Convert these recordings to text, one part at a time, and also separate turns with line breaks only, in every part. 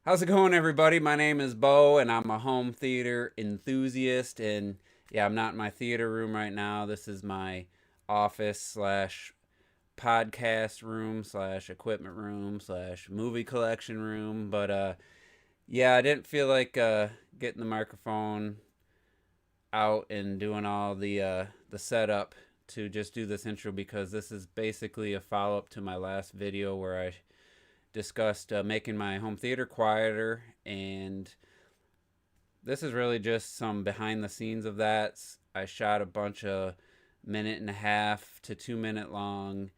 How's it going, everybody? My name is Bo, and I'm a home theater enthusiast. And yeah, I'm not in my theater room right now. This is my office slash podcast room slash equipment room slash movie collection room. But yeah, I didn't feel like getting the microphone out and doing all the setup to just do this intro because this is basically a follow up to my last video where I discussed making my home theater quieter, and this is really just some behind the scenes of that. I shot a bunch of minute and a half to 2 minute long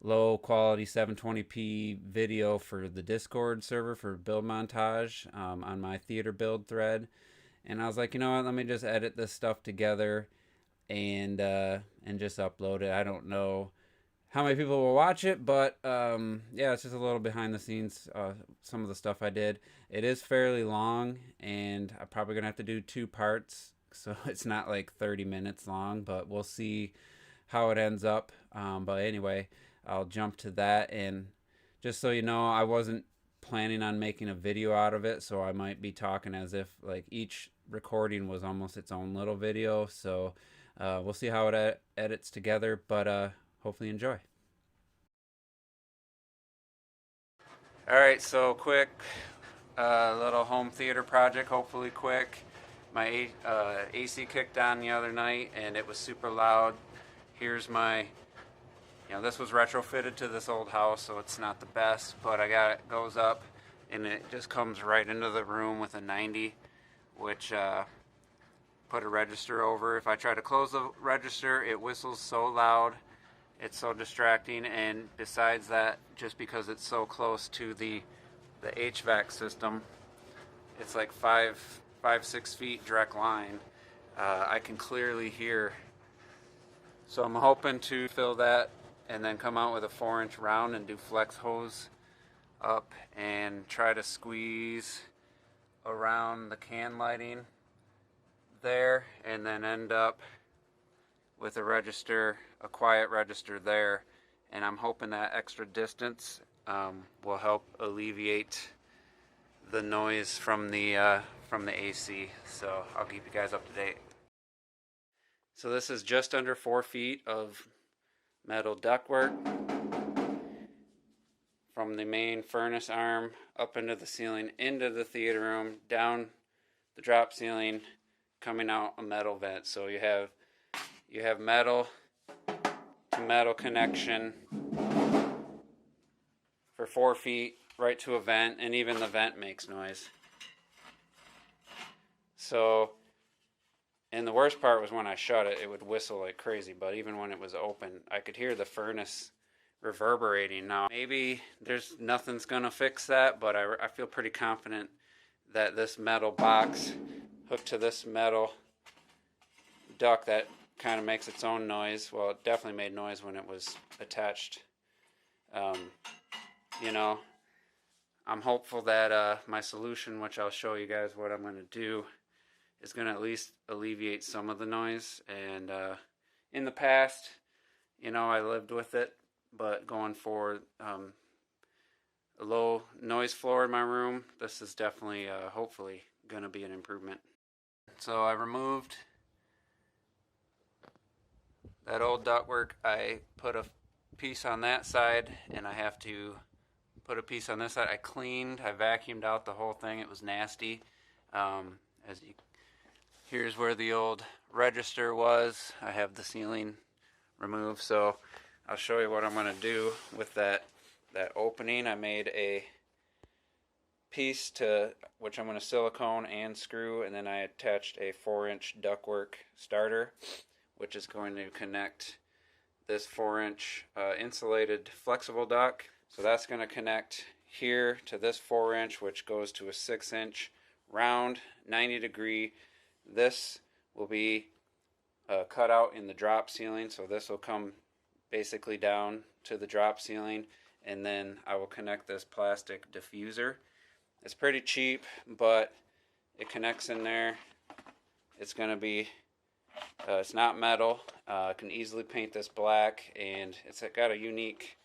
low quality 720p video for the Discord server for build montage on my theater build thread. And I was like, you know what, let me just edit this stuff together and just upload it. I don't know how many people will watch it, but yeah, it's just a little behind the scenes. Some of the stuff I did. It is fairly long, and I'm probably gonna have to do two parts, so it's not like 30 minutes long. But we'll see how it ends up. But anyway, I'll jump to that, and just so you know, I wasn't planning on making a video out of it, so I might be talking as if like each recording was almost its own little video. So we'll see how it edits together, but hopefully enjoy. All right, so quick little home theater project, hopefully quick. My AC kicked on the other night and it was super loud. Here's my, this was retrofitted to this old house, so it's not the best, but I got it, goes up and it just comes right into the room with a 90, which put a register over. If I try to close the register, it whistles so loud. It's so distracting, and besides that, just because it's so close to the HVAC system, it's like 6 feet direct line. I can clearly hear. So I'm hoping to fill that and then come out with a 4-inch round and do flex hose up and try to squeeze around the can lighting there, and then end up with a register, a quiet register there. And I'm hoping that extra distance will help alleviate the noise from the AC. So I'll keep you guys up to date. So this is just under 4 feet of metal ductwork from the main furnace arm up into the ceiling, into the theater room, down the drop ceiling, coming out a metal vent. So you have metal to metal connection for 4 feet right to a vent, and even the vent makes noise. So, and the worst part was when I shut it, it would whistle like crazy, but even when it was open, I could hear the furnace reverberating. Now, maybe there's nothing's gonna fix that, but I feel pretty confident that this metal box hooked to this metal duct that kind of makes its own noise. Well, it definitely made noise when it was attached. Um, you know, I'm hopeful that my solution, which I'll show you guys what I'm going to do, is going to at least alleviate some of the noise. And in the past, I lived with it, but going forward, a low noise floor in my room, this is definitely, hopefully, going to be an improvement. So I removed that old ductwork. I put a piece on that side, and I have to put a piece on this side. I vacuumed out the whole thing. It was nasty. As you, here's where the old register was. I have the ceiling removed, so I'll show you what I'm going to do with that opening. I made a piece to which I'm going to silicone and screw, and then I attached a 4-inch ductwork starter, which is going to connect this 4-inch insulated flexible duct. So that's going to connect here to this 4-inch, which goes to a 6-inch round 90-degree. This will be cut out in the drop ceiling, so this will come basically down to the drop ceiling, and then I will connect this plastic diffuser. It's pretty cheap, but it connects in there. It's going to be it's not metal. I can easily paint this black, and it's got a unique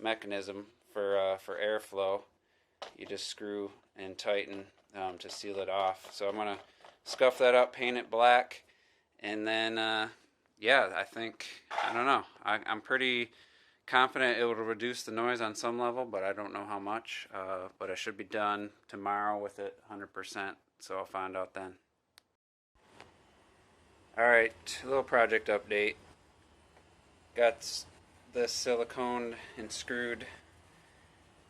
mechanism for airflow. you just screw and tighten to seal it off. So I'm going to scuff that up, paint it black, and then, yeah, I don't know. I'm pretty confident it will reduce the noise on some level, but I don't know how much. But I should be done tomorrow with it 100%, so I'll find out then. Alright, little project update. Got this silicone and screwed.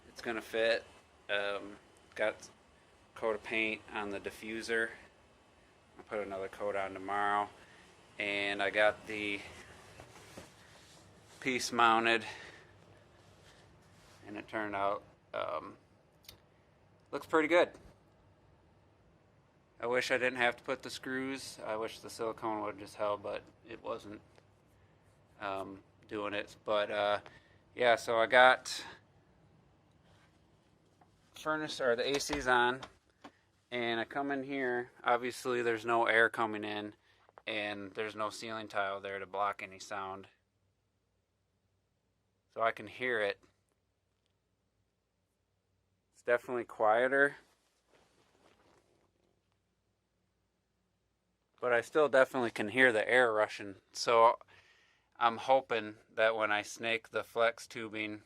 It's gonna fit. Got a coat of paint on the diffuser. I'll put another coat on tomorrow. And I got the piece mounted, and it turned out looks pretty good. I wish I didn't have to put the screws. I wish the silicone would have just held, but it wasn't doing it. But yeah, so I got furnace, or the AC's on, and I come in here. Obviously there's no air coming in, and there's no ceiling tile there to block any sound, so I can hear it. It's definitely quieter, but I still definitely can hear the air rushing. So I'm hoping that when I snake the flex tubing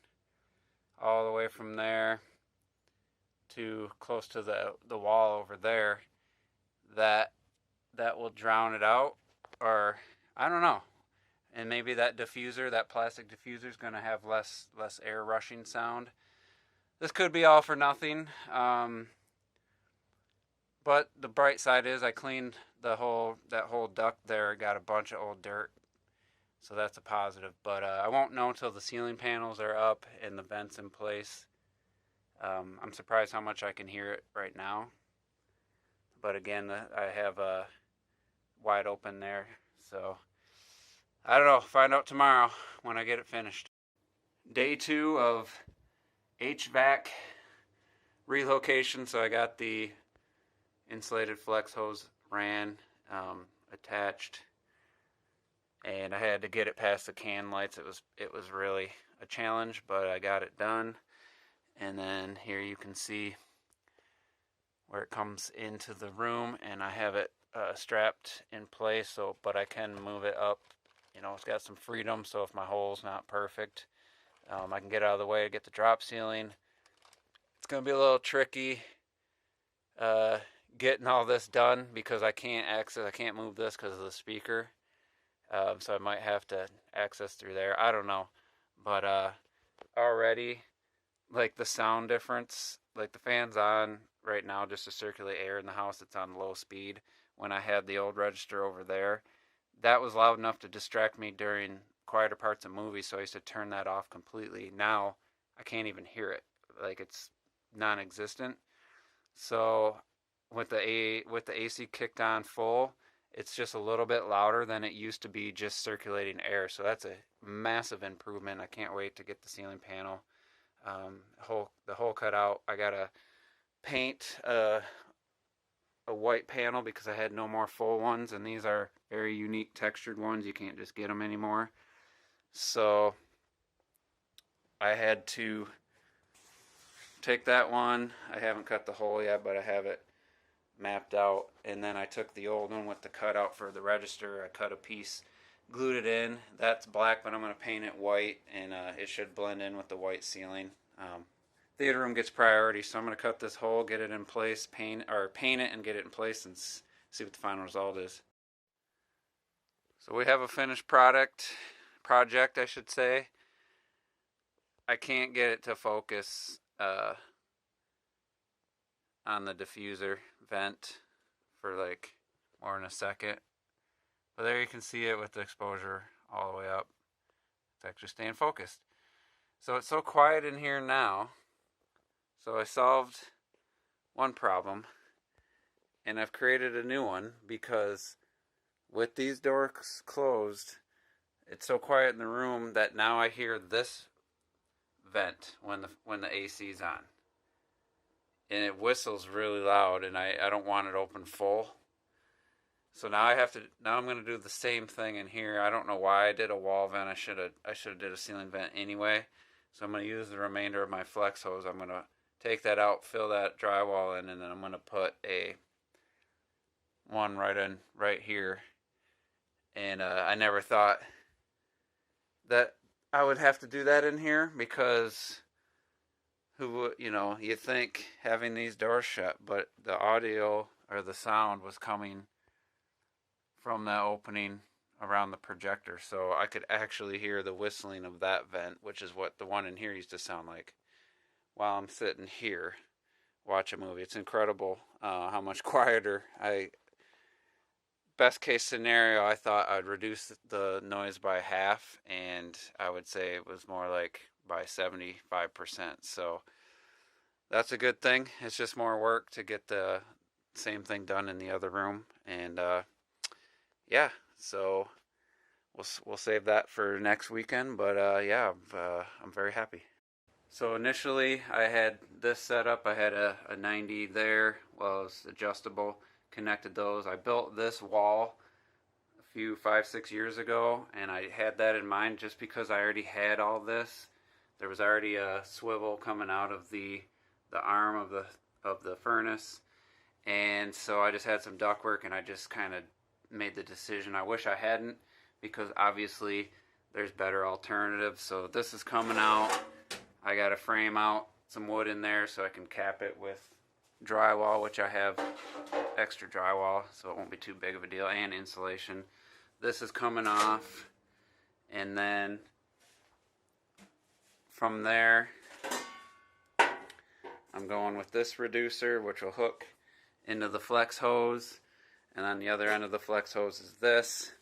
all the way from there to close to the wall over there, that will drown it out, or I don't know. And maybe that diffuser, that plastic diffuser, is going to have less air rushing sound. This could be all for nothing. But the bright side is I cleaned that whole duct there. Got a bunch of old dirt, so that's a positive. But I won't know until the ceiling panels are up and the vents in place. I'm surprised how much I can hear it right now. But again, I have a wide open there, so I don't know. Find out tomorrow when I get it finished. Day 2 of HVAC relocation. So I got the insulated flex hose ran, attached, and I had to get it past the can lights. It was really a challenge, but I got it done. And then here you can see where it comes into the room, and I have it strapped in place. So, but I can move it up. You know, it's got some freedom. So if my hole's not perfect, I can get out of the way to get the drop ceiling. It's gonna be a little tricky getting all this done because I can't move this because of the speaker. So I might have to access through there. I don't know, but already, like, the sound difference, like the fan's on right now just to circulate air in the house. It's on low speed. When I had the old register over there, that was loud enough to distract me during quieter parts of movies, so I used to turn that off completely. Now I can't even hear it. Like, it's non-existent. So with the AC kicked on full, it's just a little bit louder than it used to be just circulating air. So that's a massive improvement. I can't wait to get the ceiling panel the hole cut out. I gotta paint a white panel because I had no more full ones, and these are very unique textured ones. You can't just get them anymore. So I had to take that one. I haven't cut the hole yet, but I have it mapped out. And then I took the old one with the cutout for the register. I cut a piece, glued it in. That's black, but I'm going to paint it white, and it should blend in with the white ceiling. Theater room gets priority, so I'm going to cut this hole, get it in place, paint it and get it in place, and see what the final result is. So we have a finished project, I should say. I can't get it to focus on the diffuser vent for like more than a second. But there you can see it with the exposure all the way up. It's actually staying focused. So it's so quiet in here now. So I solved one problem, and I've created a new one because with these doors closed, it's so quiet in the room that now I hear this vent when the AC's on. And it whistles really loud, and I don't want it open full. So now I'm going to do the same thing in here. I don't know why I did a wall vent. I should have did a ceiling vent anyway. So I'm going to use the remainder of my flex hose. I'm going to take that out, fill that drywall in, and then I'm going to put a one right here. And I never thought that I would have to do that in here, because you think having these doors shut, but the audio or the sound was coming from that opening around the projector, so I could actually hear the whistling of that vent, which is what the one in here used to sound like while I'm sitting here watch a movie. It's incredible how much quieter. Best case scenario, I thought I'd reduce the noise by half, and I would say it was more like by 75%. So that's a good thing. It's just more work to get the same thing done in the other room, and yeah, so we'll save that for next weekend. But yeah, I'm very happy. So initially, I had this set up. I had a 90 there. Well, it was adjustable. Connected those. I built this wall a few 5-6 years ago, and I had that in mind just because I already had all this. There was already a swivel coming out of the arm of the furnace, and so I just had some ductwork, and I just kind of made the decision. I wish I hadn't, because obviously there's better alternatives. So this is coming out. I got to frame out some wood in there so I can cap it with drywall, which I have extra drywall, so it won't be too big of a deal, and insulation. This is coming off, and then from there I'm going with this reducer, which will hook into the flex hose, and on the other end of the flex hose is this,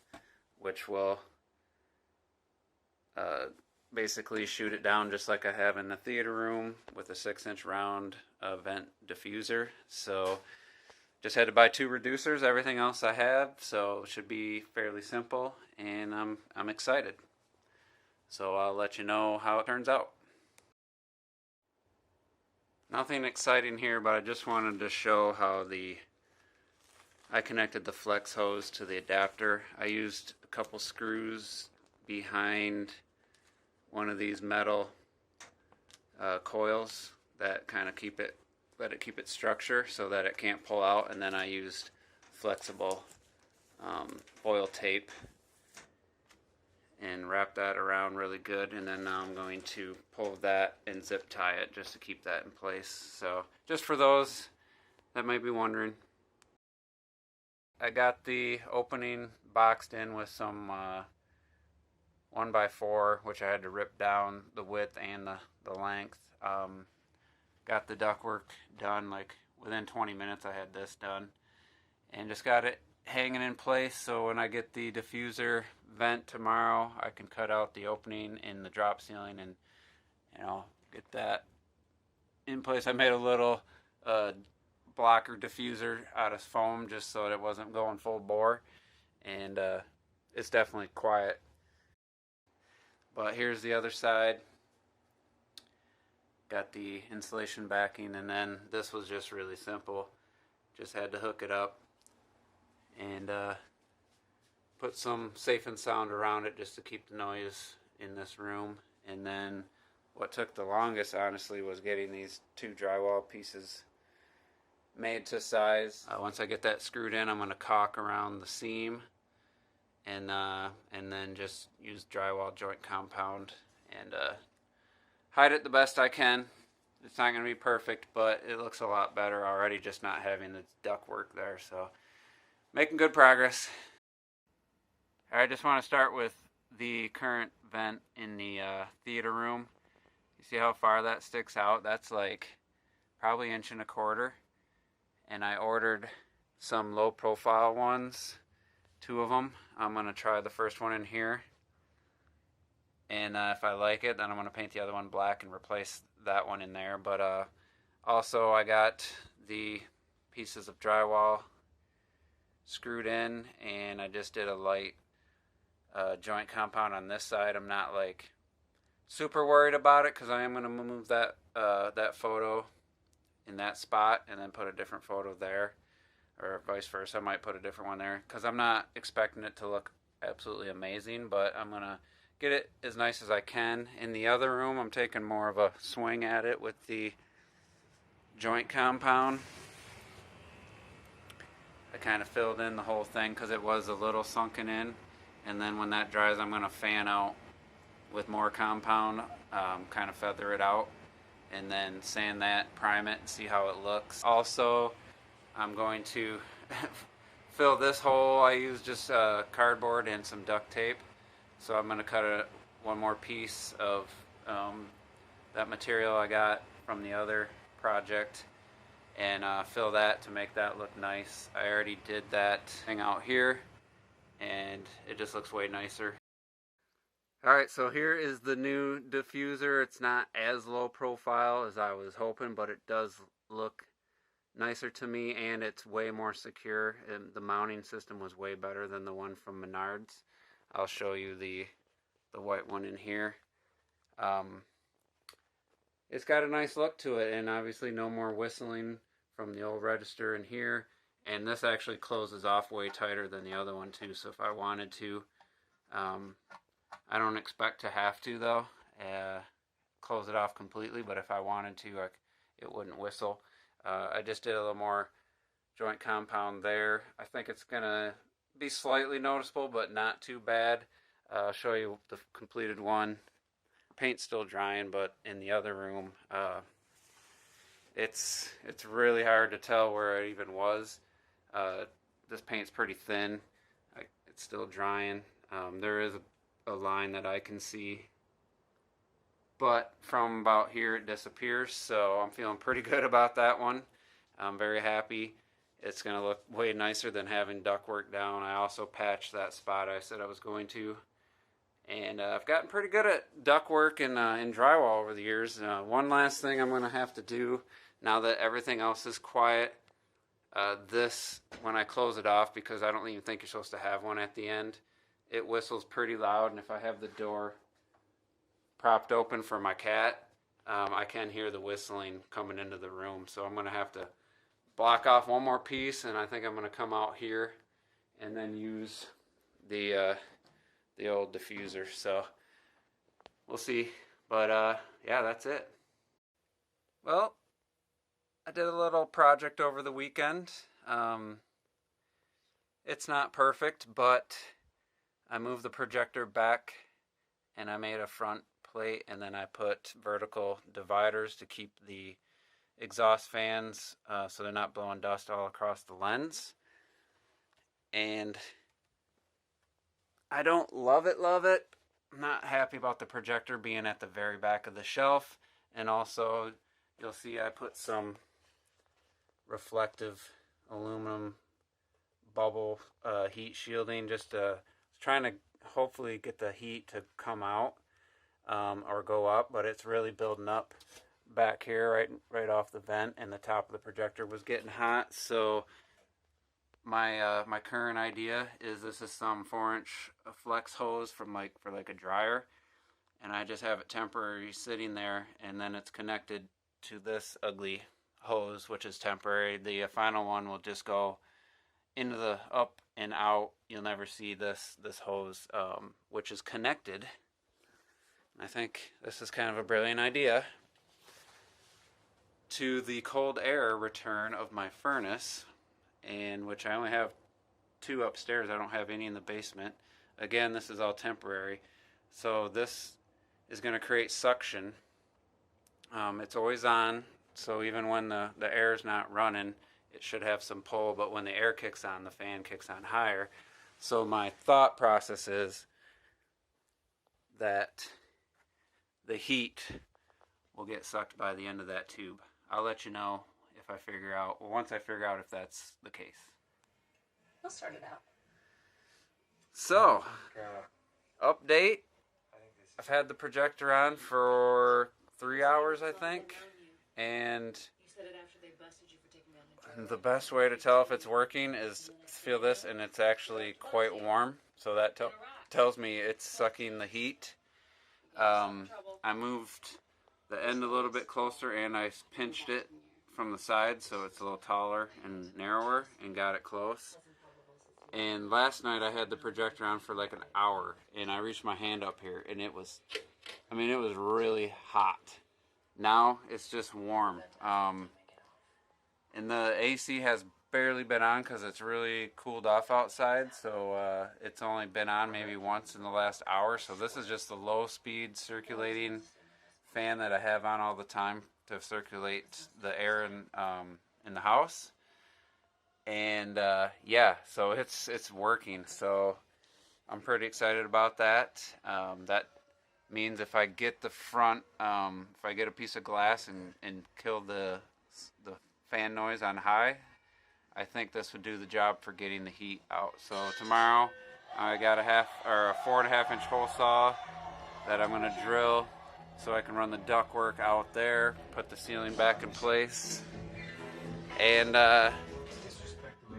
which will basically shoot it down just like I have in the theater room with a 6-inch round vent diffuser. So just had to buy 2 reducers. Everything else I have, so it should be fairly simple, and I'm excited. So I'll let you know how it turns out. Nothing exciting here, but I just wanted to show how I connected the flex hose to the adapter. I used a couple screws behind one of these metal coils that kind of let it keep its structure so that it can't pull out, and then I used flexible foil tape and wrap that around really good, and then now I'm going to pull that and zip tie it just to keep that in place. So just for those that might be wondering, I got the opening boxed in with some 1x4, which I had to rip down the width and the length. Got the ductwork done, like within 20 minutes I had this done, and just got it hanging in place, so when I get the diffuser vent tomorrow, I can cut out the opening in the drop ceiling and get that in place. I made a little blocker diffuser out of foam just so that it wasn't going full bore, and it's definitely quiet. But here's the other side. Got the insulation backing, and then this was just really simple. Just had to hook it up and put some safe and sound around it just to keep the noise in this room. And then what took the longest, honestly, was getting these 2 drywall pieces made to size. Once I get that screwed in, I'm going to caulk around the seam, and then just use drywall joint compound and hide it the best I can. It's not going to be perfect, but it looks a lot better already just not having the ductwork there. So making good progress. I just want to start with the current vent in the theater room. You see how far that sticks out? That's like probably 1.25 inches. And I ordered some low profile ones, 2 of them. I'm going to try the first one in here. And if I like it, then I'm going to paint the other one black and replace that one in there. But also I got the pieces of drywall screwed in, and I just did a light joint compound on this side. I'm not like super worried about it, because I am going to move that photo in that spot and then put a different photo there, or vice versa. I might put a different one there, because I'm not expecting it to look absolutely amazing, but I'm going to get it as nice as I can. In the other room, I'm taking more of a swing at it with the joint compound. I kind of filled in the whole thing because it was a little sunken in, and then when that dries I'm going to fan out with more compound, kind of feather it out, and then sand that, prime it, and see how it looks. Also, I'm going to fill this hole. I use just cardboard and some duct tape, so I'm going to cut one more piece of that material I got from the other project and fill that to make that look nice. I already did that thing out here and it just looks way nicer. Alright, so here is the new diffuser. It's not as low profile as I was hoping, but it does look nicer to me, and it's way more secure. And the mounting system was way better than the one from Menards. I'll show you the white one in here. It's got a nice look to it, and obviously no more whistling from the old register in here. And this actually closes off way tighter than the other one too, so if I wanted to, I don't expect to have to though, close it off completely, but if I wanted to, it wouldn't whistle. I just did a little more joint compound there. I think it's going to be slightly noticeable, but not too bad. I'll show you the completed one. Paint's still drying, but in the other room, it's really hard to tell where it even was. This paint's pretty thin. It's still drying. There is a line that I can see, but from about here it disappears, so I'm feeling pretty good about that one. I'm very happy. It's going to look way nicer than having ductwork down. I also patched that spot I said I was going to, and I've gotten pretty good at ductwork and drywall over the years. One last thing I'm going to have to do now that everything else is quiet, this, when I close it off, because I don't even think you're supposed to have one at the end, it whistles pretty loud, and if I have the door propped open for my cat, I can hear the whistling coming into the room. So I'm going to have to block off one more piece, and I think I'm going to come out here and then use the old diffuser. So we'll see. But yeah, that's it. Well, I did a little project over the weekend. It's not perfect, but I moved the projector back and I made a front plate, and then I put vertical dividers to keep the exhaust fans so they're not blowing dust all across the lens. And I don't love it. I'm not happy about the projector being at the very back of the shelf, and also you'll see I put some reflective aluminum bubble heat shielding, just trying to hopefully get the heat to come out or go up, but it's really building up back here right off the vent, and the top of the projector was getting hot. So my current idea is this is some 4-inch flex hose for like a dryer, and I just have it temporary sitting there, and then it's connected to this ugly hose, which is temporary. The final one will just go into the up and out. You'll never see this hose, which is connected. I think this is kind of a brilliant idea to the cold air return of my furnace, and which I only have 2 upstairs. I don't have any in the basement. Again, this is all temporary, so this is going to create suction. It's always on, so even when the air is not running, it should have some pull, but when the air kicks on, the fan kicks on higher. So my thought process is that the heat will get sucked by the end of that tube. I'll let you know if I figure out, well, once I figure out if that's the case.
We'll sort it out.
So, update. I've had the projector on for 3 hours, I think, and the best way to tell if it's working is feel this, and it's actually quite warm, so that tells me it's sucking the heat. I moved the end a little bit closer, and I pinched it from the side so it's a little taller and narrower, and got it close. And last night I had the projector on for like an hour, and I reached my hand up here, and it was really hot. Now it's just warm. And the AC has barely been on because it's really cooled off outside. So it's only been on maybe once in the last hour. So this is just the low speed circulating fan that I have on all the time to circulate the air in the house. And yeah, so it's working. So I'm pretty excited about that. That means if I get the front, if I get a piece of glass and kill the fan noise on high, I think this would do the job for getting the heat out. So tomorrow, I got a 4.5 inch hole saw that I'm gonna drill so I can run the ductwork out there, put the ceiling back in place, and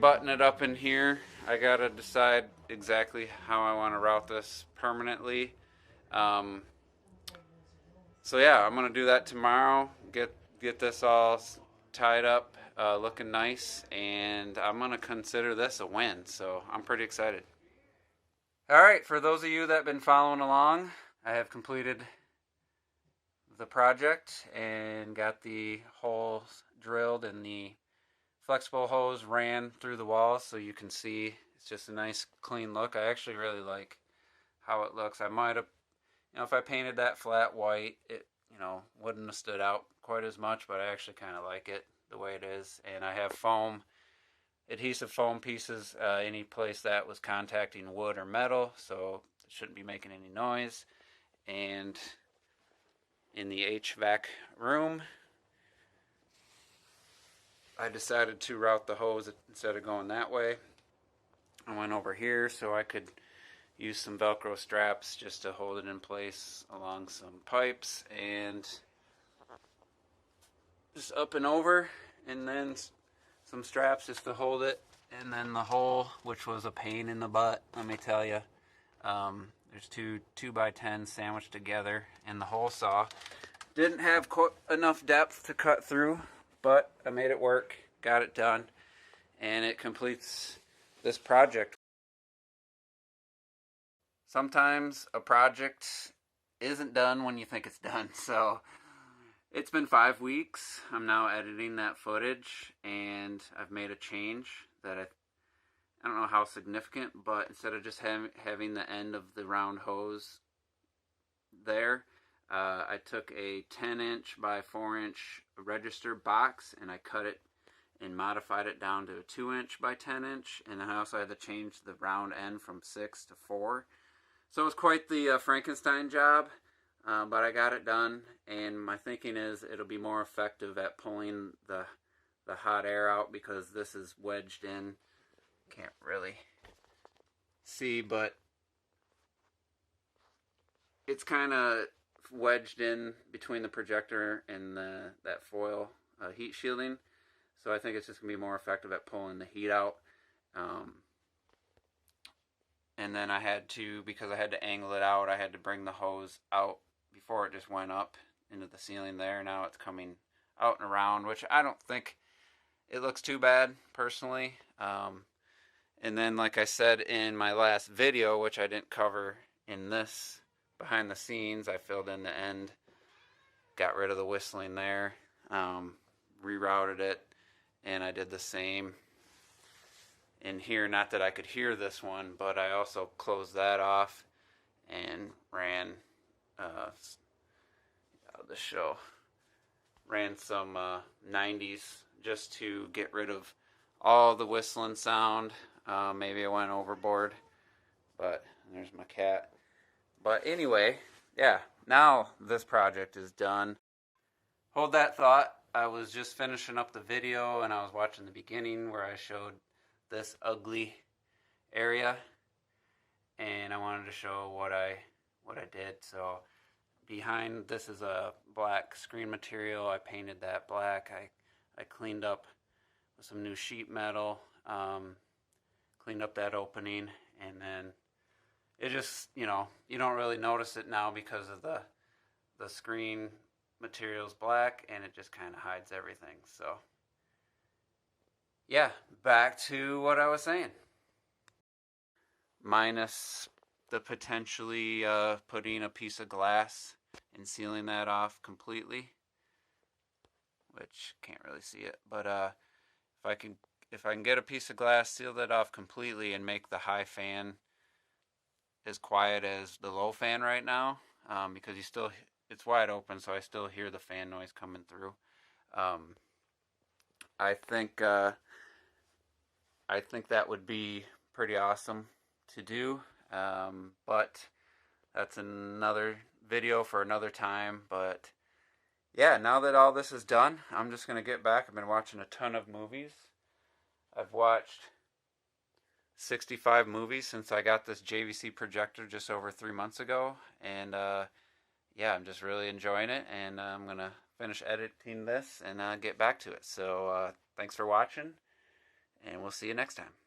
button it up in here. I gotta decide exactly how I want to route this permanently. So yeah, I'm gonna do that tomorrow. Get this all tied up, looking nice, and I'm gonna consider this a win. So I'm pretty excited. All right, for those of you that have been following along, I have completed the project and got the holes drilled and the flexible hose ran through the walls, so you can see it's just a nice clean look. I actually really like how it looks. I might have, if I painted that flat white, it wouldn't have stood out quite as much, but I actually kind of like it the way it is. And I have adhesive foam pieces any place that was contacting wood or metal, so it shouldn't be making any noise. And in the HVAC room, I decided to route the hose instead of going that way. I went over here so I could use some Velcro straps just to hold it in place along some pipes, and just up and over, and then some straps just to hold it. And then the hole, which was a pain in the butt, let me tell you. There's two 2x10 sandwiched together, and the hole saw didn't have enough depth to cut through, but I made it work, got it done, and it completes this project. Sometimes a project isn't done when you think it's done. So it's been 5 weeks. I'm now editing that footage, and I've made a change that I don't know how significant, but instead of just having the end of the round hose there, I took a 10-inch by 4-inch register box, and I cut it and modified it down to a 2-inch by 10-inch, and then I also had to change the round end from 6 to 4. So it was quite the Frankenstein job, but I got it done, and my thinking is it'll be more effective at pulling the hot air out, because this is wedged in. Can't really see, but it's kind of wedged in between the projector and that foil heat shielding. So I think it's just going to be more effective at pulling the heat out. And then because I had to angle it out, I had to bring the hose out before it just went up into the ceiling there. Now it's coming out and around, which I don't think it looks too bad, personally. And then, like I said in my last video, which I didn't cover in this behind the scenes, I filled in the end, got rid of the whistling there, rerouted it, and I did the same in here. Not that I could hear this one, but I also closed that off and ran ran some 90s just to get rid of all the whistling sound. Maybe I went overboard, but there's my cat. But anyway, yeah, now this project is done. Hold that thought. I was just finishing up the video, and I was watching the beginning where I showed this ugly area, and I wanted to show what I did. So behind this is a black screen material. I painted that black. I cleaned up with some new sheet metal, cleaned up that opening, and then it just, you don't really notice it now because of the screen material's black, and it just kind of hides everything. So yeah, back to what I was saying. Minus the potentially putting a piece of glass and sealing that off completely, which can't really see it, but if I can get a piece of glass, seal that off completely, and make the high fan as quiet as the low fan right now, because it's wide open, so I still hear the fan noise coming through. Um, I think I think that would be pretty awesome to do, but that's another video for another time. But yeah, now that all this is done, I'm just gonna get back. I've been watching a ton of movies. I've watched 65 movies since I got this JVC projector just over 3 months ago, and yeah, I'm just really enjoying it, and I'm gonna finish editing this and get back to it. So thanks for watching, and we'll see you next time.